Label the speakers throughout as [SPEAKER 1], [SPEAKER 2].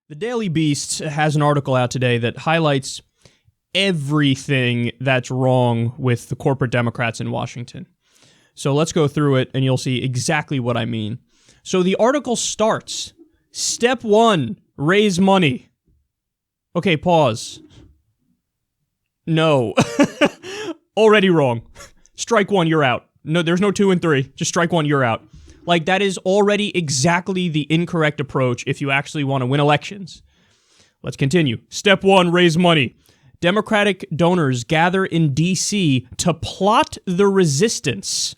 [SPEAKER 1] The Daily Beast has an article out today that highlights everything that's wrong with the corporate Democrats in Washington. So let's go through it and you'll see exactly what I mean. So the article starts, Step 1, raise money. Okay, pause. No. Already wrong. Strike 1, you're out. No, there's no 2 and 3. Just strike 1, you're out. Like, that is already exactly the incorrect approach if you actually want to win elections. Let's continue. Step 1, raise money. Democratic donors gather in D.C. to plot the resistance.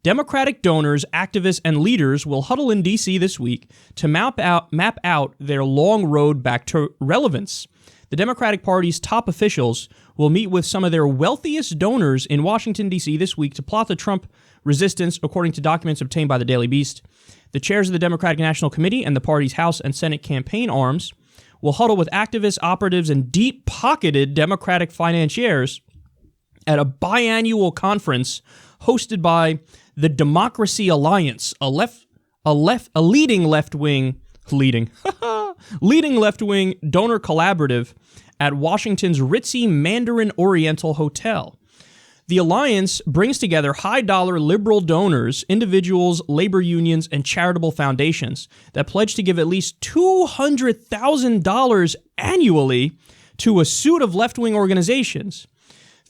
[SPEAKER 1] Democratic donors, activists, and leaders will huddle in D.C. this week to map out their long road back to relevance. The Democratic Party's top officials will meet with some of their wealthiest donors in Washington, D.C. this week to plot the Trump resistance, according to documents obtained by the Daily Beast. The chairs of the Democratic National Committee and the party's House and Senate campaign arms will huddle with activists, operatives, and deep-pocketed Democratic financiers at a biannual conference hosted by the Democracy Alliance, a leading left-wing donor collaborative at Washington's ritzy Mandarin Oriental Hotel. The alliance brings together high-dollar liberal donors, individuals, labor unions, and charitable foundations that pledge to give at least $200,000 annually to a suite of left-wing organizations.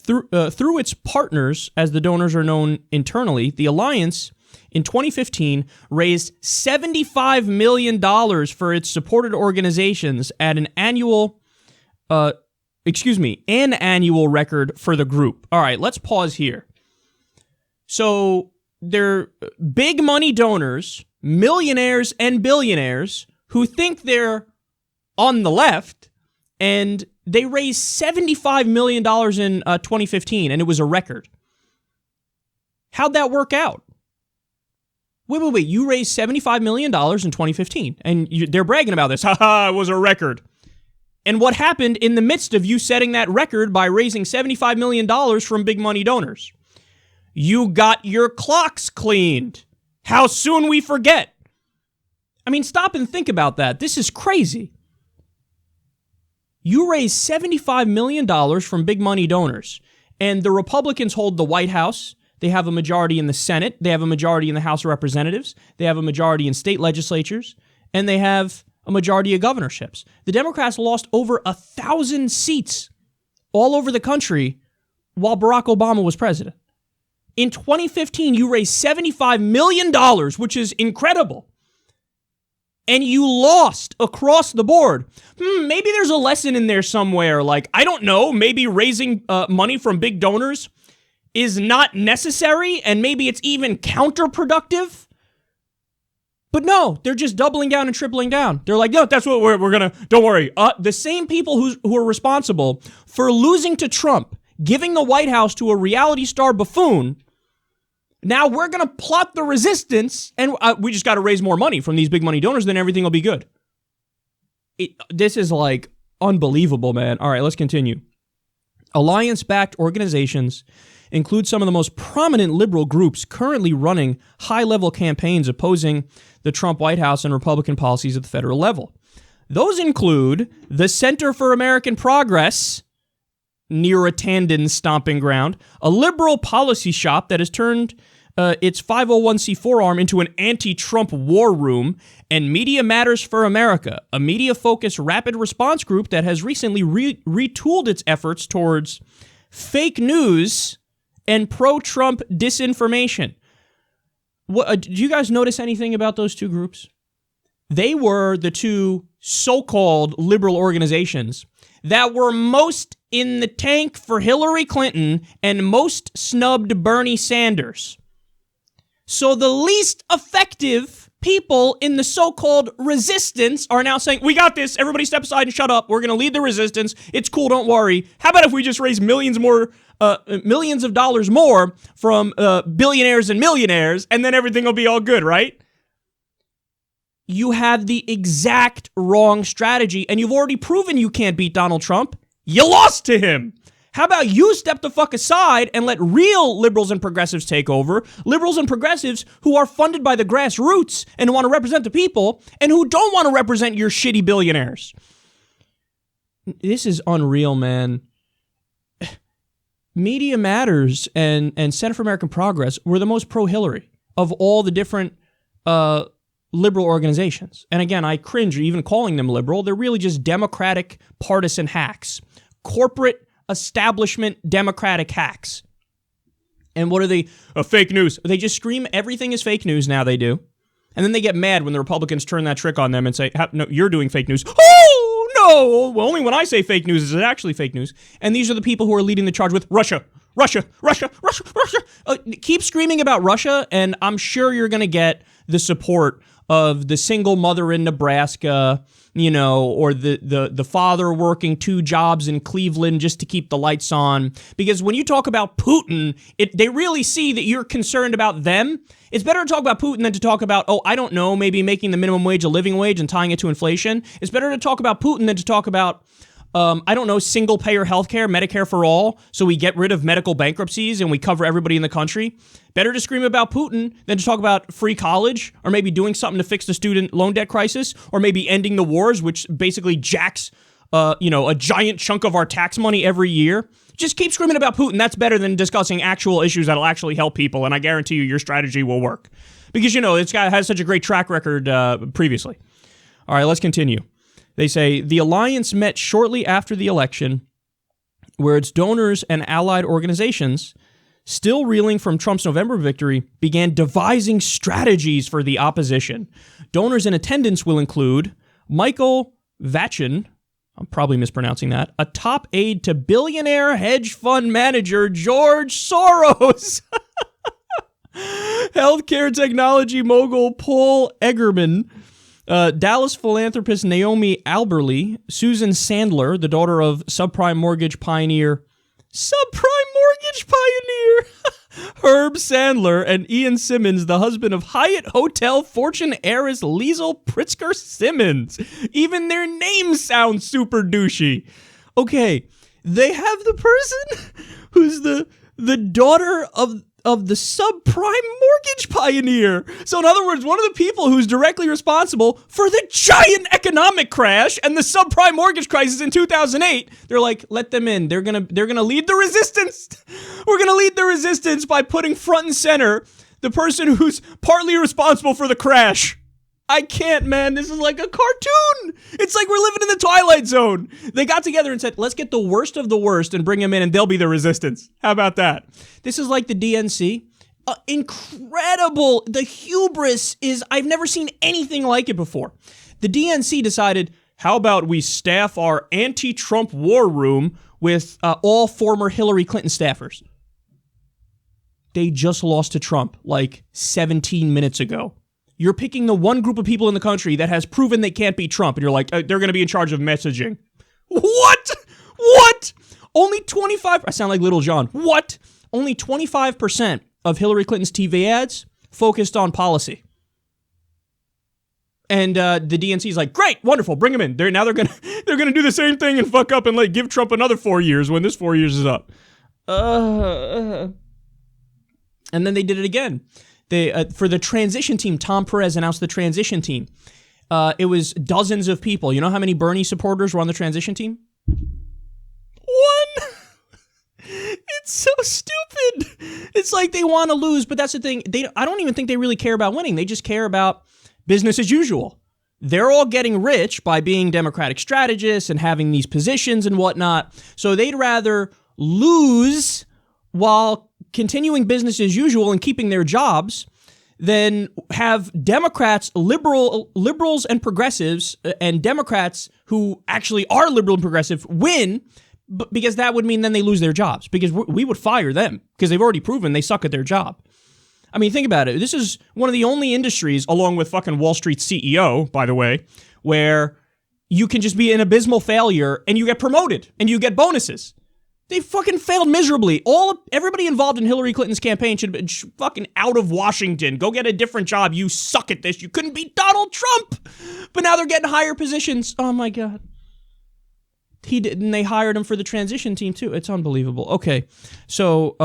[SPEAKER 1] Through its partners, as the donors are known internally, the alliance in 2015 raised $75 million for its supported organizations at an annual record for the group. All right, let's pause here. So they're big money donors, millionaires and billionaires who think they're on the left, and they raised $75 million in 2015, and it was a record. How'd that work out? Wait. You raised $75 million in 2015, and they're bragging about this. Haha, it was a record. And what happened in the midst of you setting that record by raising $75 million from big money donors? You got your clocks cleaned. How soon we forget. I mean, stop and think about that. This is crazy. You raised $75 million from big money donors, and the Republicans hold the White House. They have a majority in the Senate. They have a majority in the House of Representatives. They have a majority in state legislatures, and they have a majority of governorships. The Democrats lost over 1,000 seats all over the country while Barack Obama was president. In 2015, you raised $75 million, which is incredible. And you lost across the board. Maybe there's a lesson in there somewhere. Like, I don't know, maybe raising money from big donors is not necessary, and maybe it's even counterproductive. But no, they're just doubling down and tripling down. They're like, no, that's what we're going to, don't worry. The same people who are responsible for losing to Trump, giving the White House to a reality star buffoon, now we're going to plot the resistance, and we just got to raise more money from these big money donors, then everything will be good. This is like unbelievable, man. All right, let's continue. Alliance-backed organizations include some of the most prominent liberal groups currently running high-level campaigns opposing the Trump White House and Republican policies at the federal level. Those include the Center for American Progress, near a Tandon stomping ground, a liberal policy shop that has turned its 501c4 arm into an anti-Trump war room, and Media Matters for America, a media-focused rapid response group that has recently retooled its efforts towards fake news and pro-Trump disinformation. Did you guys notice anything about those two groups? They were the two so-called liberal organizations that were most in the tank for Hillary Clinton and most snubbed Bernie Sanders. So the least effective people in the so-called resistance are now saying, we got this, everybody step aside and shut up, we're going to lead the resistance, it's cool, don't worry. How about if we just raise millions of dollars more from billionaires and millionaires, and then everything will be all good, right? You have the exact wrong strategy, and you've already proven you can't beat Donald Trump. You lost to him. How about you step the fuck aside and let real liberals and progressives take over? Liberals and progressives who are funded by the grassroots and want to represent the people and who don't want to represent your shitty billionaires. This is unreal, man. Media Matters and Center for American Progress were the most pro-Hillary of all the different liberal organizations. And again, I cringe even calling them liberal. They're really just Democratic partisan hacks. Corporate establishment Democratic hacks. And what are they? Fake news. They just scream everything is fake news now, they do. And then they get mad when the Republicans turn that trick on them and say, no, you're doing fake news. Oh, no! Well, only when I say fake news is it actually fake news. And these are the people who are leading the charge with Russia. Keep screaming about Russia, and I'm sure you're going to get the support of the single mother in Nebraska, or the father working 2 jobs in Cleveland just to keep the lights on. Because when you talk about Putin, they really see that you're concerned about them. It's better to talk about Putin than to talk about, I don't know, maybe making the minimum wage a living wage and tying it to inflation. It's better to talk about Putin than to talk about single-payer healthcare, Medicare for all, so we get rid of medical bankruptcies and we cover everybody in the country. Better to scream about Putin than to talk about free college, or maybe doing something to fix the student loan debt crisis, or maybe ending the wars, which basically jacks, a giant chunk of our tax money every year. Just keep screaming about Putin. That's better than discussing actual issues that'll actually help people, and I guarantee you your strategy will work. Because, this guy has such a great track record previously. All right, let's continue. They say, the alliance met shortly after the election, where its donors and allied organizations, still reeling from Trump's November victory, began devising strategies for the opposition. Donors in attendance will include Michael Vachin, I'm probably mispronouncing that, a top aide to billionaire hedge fund manager George Soros, healthcare technology mogul Paul Egerman, Dallas philanthropist Naomi Alberly, Susan Sandler, the daughter of subprime mortgage pioneer, Herb Sandler, and Ian Simmons, the husband of Hyatt Hotel fortune heiress Liesl Pritzker Simmons. Even their names sound super douchey. Okay, they have the person who's the daughter of the subprime mortgage pioneer. So in other words, one of the people who's directly responsible for the giant economic crash and the subprime mortgage crisis in 2008, they're like, let them in. They're going to lead the resistance. We're going to lead the resistance by putting front and center the person who's partly responsible for the crash. I can't, man. This is like a cartoon. It's like we're living in the Twilight Zone. They got together and said, let's get the worst of the worst and bring them in and they'll be the resistance. How about that? This is like the DNC. Incredible. The hubris is, I've never seen anything like it before. The DNC decided, how about we staff our anti-Trump war room with all former Hillary Clinton staffers? They just lost to Trump like 17 minutes ago. You're picking the one group of people in the country that has proven they can't beat Trump, and you're like, they're going to be in charge of messaging. What? Only 25... I sound like Little John. What? Only 25% of Hillary Clinton's TV ads focused on policy. And the DNC is like, great, wonderful, bring them in. They're going to do the same thing and fuck up and give Trump another 4 years when this 4 years is up. And then they did it again. They for the transition team, Tom Perez announced the transition team. It was dozens of people. You know how many Bernie supporters were on the transition team? 1. It's so stupid. It's like they want to lose, but that's the thing. I don't even think they really care about winning. They just care about business as usual. They're all getting rich by being Democratic strategists and having these positions and whatnot. So they'd rather lose while continuing business as usual and keeping their jobs than have Democrats, liberals and progressives, and Democrats who actually are liberal and progressive win, because that would mean then they lose their jobs, because we would fire them because they've already proven they suck at their job. I mean, think about it. This is one of the only industries, along with fucking Wall Street's CEO, by the way, where you can just be an abysmal failure and you get promoted and you get bonuses. They fucking failed miserably. Everybody involved in Hillary Clinton's campaign should have been fucking out of Washington. Go get a different job. You suck at this. You couldn't beat Donald Trump. But now they're getting higher positions. Oh my God. He did, and they hired him for the transition team too. It's unbelievable. Okay, so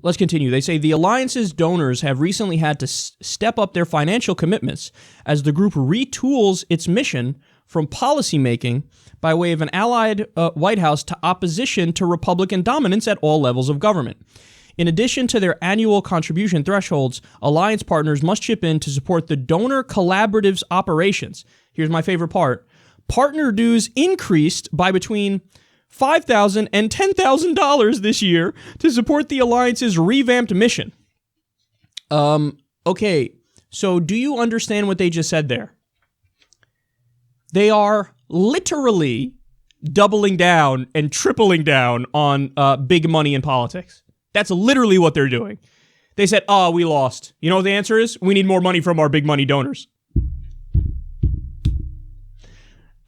[SPEAKER 1] let's continue. They say the alliance's donors have recently had to step up their financial commitments as the group retools its mission from policymaking by way of an allied White House to opposition to Republican dominance at all levels of government. In addition to their annual contribution thresholds, alliance partners must chip in to support the donor collaborative's operations. Here's my favorite part. Partner dues increased by between $5,000 and $10,000 this year to support the alliance's revamped mission. Okay, so do you understand what they just said there? They are literally doubling down and tripling down on big money in politics. That's literally what they're doing. They said, oh, we lost. You know what the answer is? We need more money from our big money donors.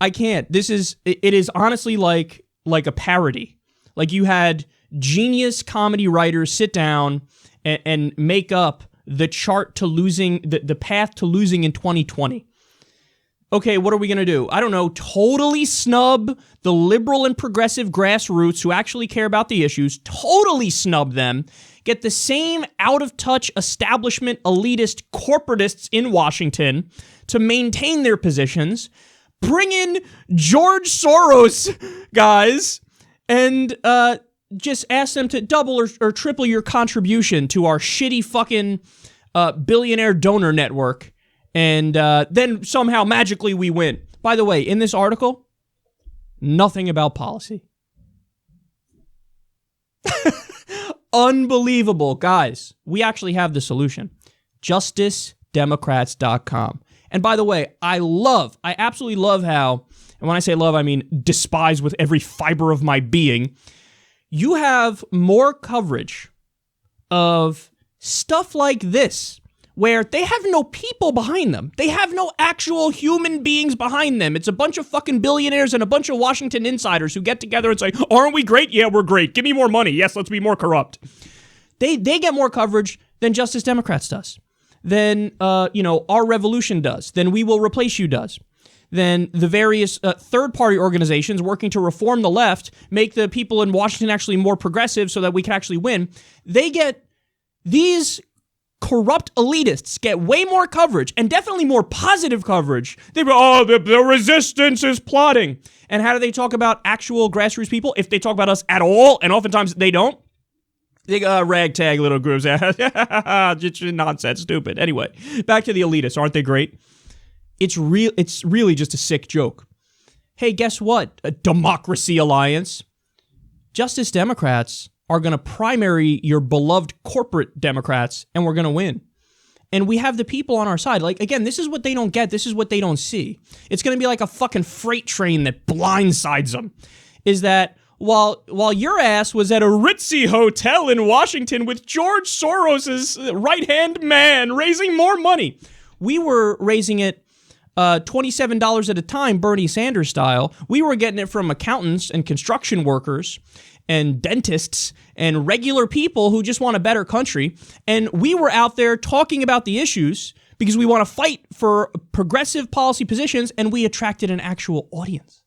[SPEAKER 1] I can't. It is honestly like a parody. Like you had genius comedy writers sit down and make up the chart to losing, the path to losing in 2020. Okay, what are we going to do? I don't know, totally snub the liberal and progressive grassroots who actually care about the issues, totally snub them, get the same out-of-touch establishment elitist corporatists in Washington to maintain their positions, bring in George Soros guys, and just ask them to double or triple your contribution to our shitty fucking billionaire donor network. And then somehow magically we win. By the way, in this article, nothing about policy. Unbelievable. Guys, we actually have the solution. JusticeDemocrats.com. And by the way, I absolutely love how, and when I say love, I mean despise with every fiber of my being, you have more coverage of stuff like this, where they have no people behind them. They have no actual human beings behind them. It's a bunch of fucking billionaires and a bunch of Washington insiders who get together and say, aren't we great? Yeah, we're great. Give me more money. Yes, let's be more corrupt. They get more coverage than Justice Democrats does, than, Our Revolution does, than We Will Replace You does, than the various third-party organizations working to reform the left, make the people in Washington actually more progressive so that we can actually win. They get these corrupt elitists get way more coverage, and definitely more positive coverage. They go, the resistance is plotting. And how do they talk about actual grassroots people? If they talk about us at all, and oftentimes they don't, they go, ragtag little groups. Just nonsense, stupid. Anyway, back to the elitists. Aren't they great? It's really just a sick joke. Hey, guess what? A Democracy Alliance. Justice Democrats are going to primary your beloved corporate Democrats, and we're going to win. And we have the people on our side. Like, again, this is what they don't get. This is what they don't see. It's going to be like a fucking freight train that blindsides them. Is that while your ass was at a ritzy hotel in Washington with George Soros' right-hand man raising more money, we were raising it $27 at a time, Bernie Sanders style. We were getting it from accountants and construction workers and dentists and regular people who just want a better country. And we were out there talking about the issues because we want to fight for progressive policy positions, and we attracted an actual audience.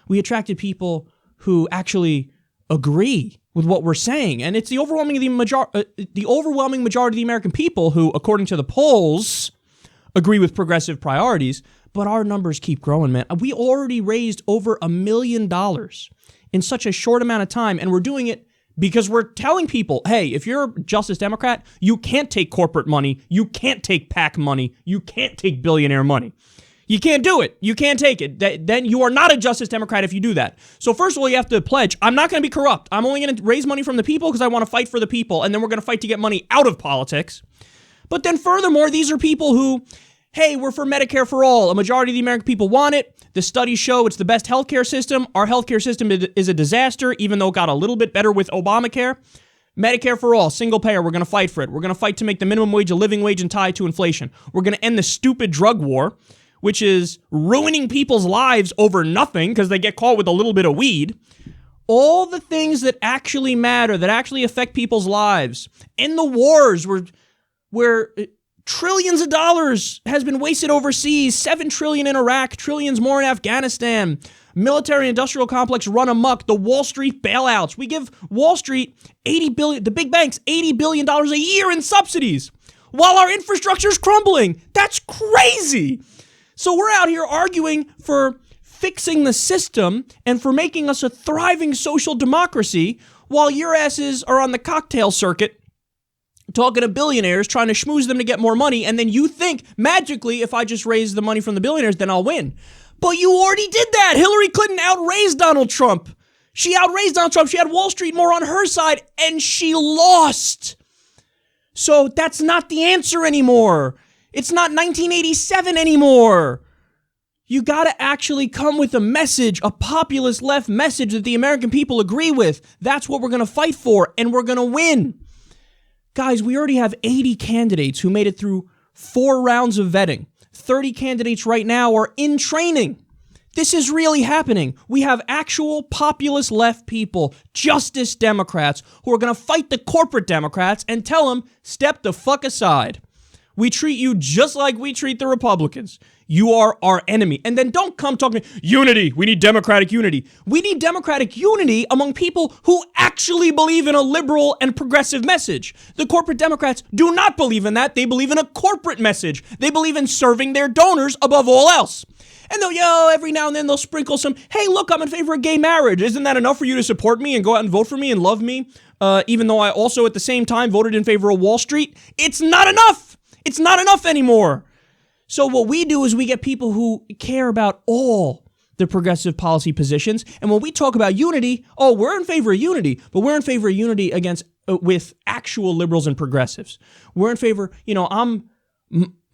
[SPEAKER 1] We attracted people who actually agree with what we're saying. And it's the overwhelming majority of the American people who, according to the polls, agree with progressive priorities. But our numbers keep growing, man. We already raised over $1 million in such a short amount of time, and we're doing it because we're telling people, hey, if you're a Justice Democrat, you can't take corporate money, you can't take PAC money, you can't take billionaire money. You can't do it. You can't take it. Then you are not a Justice Democrat if you do that. So first of all, you have to pledge, I'm not going to be corrupt. I'm only going to raise money from the people because I want to fight for the people, and then we're going to fight to get money out of politics. But then furthermore, these are people who, hey, we're for Medicare for all. A majority of the American people want it. The studies show it's the best healthcare system. Our healthcare system is a disaster, even though it got a little bit better with Obamacare. Medicare for all, single payer, we're going to fight for it. We're going to fight to make the minimum wage a living wage and tie it to inflation. We're going to end the stupid drug war, which is ruining people's lives over nothing because they get caught with a little bit of weed. All the things that actually matter, that actually affect people's lives. In the wars where Trillions of dollars has been wasted overseas, $7 trillion in Iraq, trillions more in Afghanistan. Military industrial complex run amok, the Wall Street bailouts. We give Wall Street $80 billion, the big banks, $80 billion a year in subsidies while our infrastructure is crumbling. That's crazy. So we're out here arguing for fixing the system and for making us a thriving social democracy while your asses are on the cocktail circuit talking to billionaires, trying to schmooze them to get more money, and then you think, magically, if I just raise the money from the billionaires, then I'll win. But you already did that. Hillary Clinton outraised Donald Trump. She outraised Donald Trump. She had Wall Street more on her side, and she lost. So that's not the answer anymore. It's not 1987 anymore. You got to actually come with a message, a populist left message that the American people agree with. That's what we're going to fight for, and we're going to win. Guys, we already have 80 candidates who made it through 4 rounds of vetting. 30 candidates right now are in training. This is really happening. We have actual populist left people, justice Democrats, who are going to fight the corporate Democrats and tell them, step the fuck aside. We treat you just like we treat the Republicans. You are our enemy. And then don't come talking unity. We need democratic unity. We need democratic unity among people who actually believe in a liberal and progressive message. The corporate Democrats do not believe in that. They believe in a corporate message. They believe in serving their donors above all else. And they'll, every now and then they'll sprinkle some, hey, look, I'm in favor of gay marriage. Isn't that enough for you to support me and go out and vote for me and love me? Even though I also at the same time voted in favor of Wall Street. It's not enough. It's not enough anymore. So what we do is we get people who care about all the progressive policy positions. And when we talk about unity, we're in favor of unity, but we're in favor of unity against with actual liberals and progressives. We're in favor, I'm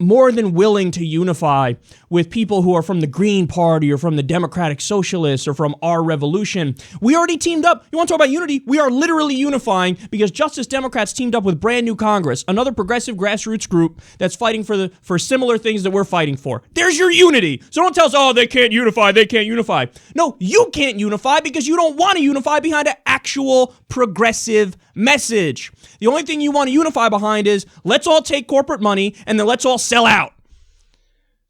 [SPEAKER 1] more than willing to unify with people who are from the Green Party or from the Democratic Socialists or from Our Revolution. We already teamed up. You want to talk about unity? We are literally unifying because Justice Democrats teamed up with Brand New Congress, another progressive grassroots group that's fighting for similar things that we're fighting for. There's your unity. So don't tell us, they can't unify. They can't unify. No, you can't unify because you don't want to unify behind an actual progressive message. The only thing you want to unify behind is let's all take corporate money and then let's all sell out.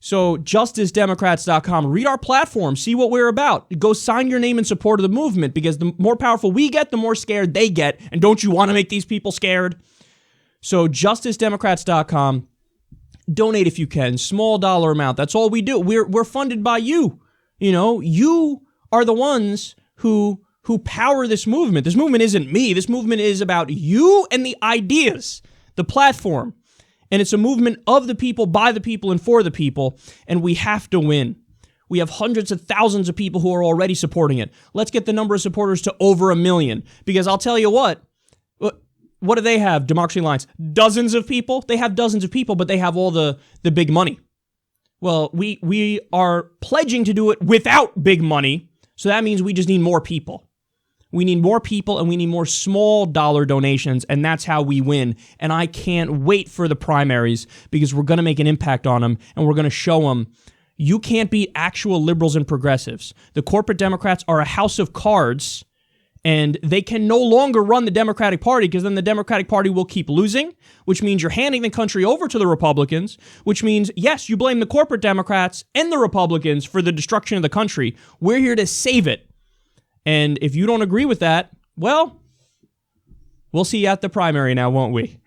[SPEAKER 1] So justicedemocrats.com, read our platform, see what we're about. Go sign your name in support of the movement because the more powerful we get, the more scared they get. And don't you want to make these people scared? So justicedemocrats.com, donate if you can, small dollar amount. That's all we do. We're funded by you. You are the ones who power this movement. This movement isn't me. This movement is about you and the ideas, the platform. And it's a movement of the people, by the people, and for the people. And we have to win. We have hundreds of thousands of people who are already supporting it. Let's get the number of supporters to over 1 million. Because I'll tell you what do they have, Democracy Alliance? Dozens of people? They have dozens of people, but they have all the big money. Well, we are pledging to do it without big money. So that means we just need more people. We need more people and we need more small dollar donations, and that's how we win. And I can't wait for the primaries because we're going to make an impact on them and we're going to show them you can't beat actual liberals and progressives. The corporate Democrats are a house of cards and they can no longer run the Democratic Party because then the Democratic Party will keep losing, which means you're handing the country over to the Republicans, which means, yes, you blame the corporate Democrats and the Republicans for the destruction of the country. We're here to save it. And if you don't agree with that, well, we'll see you at the primary now, won't we?